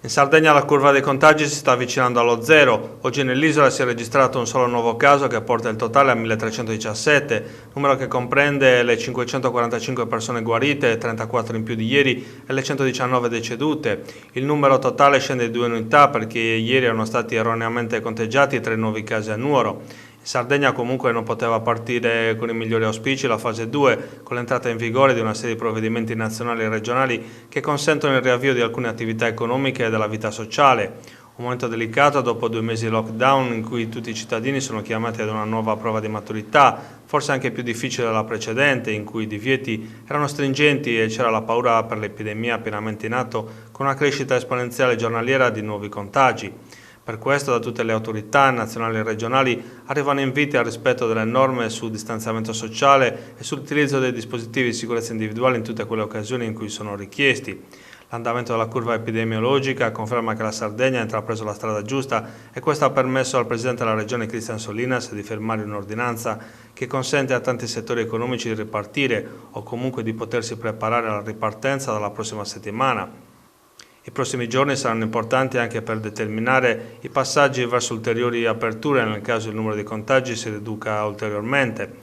In Sardegna la curva dei contagi si sta avvicinando allo zero. Oggi nell'isola si è registrato un solo nuovo caso che porta il totale a 1317, numero che comprende le 545 persone guarite, 34 in più di ieri e le 119 decedute. Il numero totale scende di 2 unità perché ieri erano stati erroneamente conteggiati 3 nuovi casi a Nuoro. In Sardegna comunque non poteva partire con i migliori auspici la fase 2, con l'entrata in vigore di una serie di provvedimenti nazionali e regionali che consentono il riavvio di alcune attività economiche e della vita sociale. Un momento delicato dopo 2 mesi di lockdown in cui tutti i cittadini sono chiamati ad una nuova prova di maturità, forse anche più difficile della precedente, in cui i divieti erano stringenti e c'era la paura per l'epidemia pienamente in atto, con una crescita esponenziale giornaliera di nuovi contagi. Per questo da tutte le autorità nazionali e regionali arrivano inviti al rispetto delle norme sul distanziamento sociale e sull'utilizzo dei dispositivi di sicurezza individuali in tutte quelle occasioni in cui sono richiesti. L'andamento della curva epidemiologica conferma che la Sardegna ha intrapreso la strada giusta e questo ha permesso al Presidente della Regione Cristian Solinas di firmare un'ordinanza che consente a tanti settori economici di ripartire o comunque di potersi preparare alla ripartenza dalla prossima settimana. I prossimi giorni saranno importanti anche per determinare i passaggi verso ulteriori aperture nel caso il numero di contagi si riduca ulteriormente.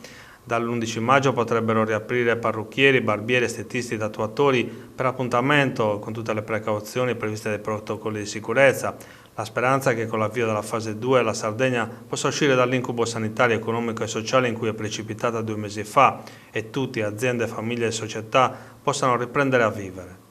Dall'11 maggio potrebbero riaprire parrucchieri, barbieri, estetisti e tatuatori per appuntamento con tutte le precauzioni previste dai protocolli di sicurezza. La speranza è che con l'avvio della fase 2 la Sardegna possa uscire dall'incubo sanitario, economico e sociale in cui è precipitata 2 mesi fa e tutti, aziende, famiglie e società, possano riprendere a vivere.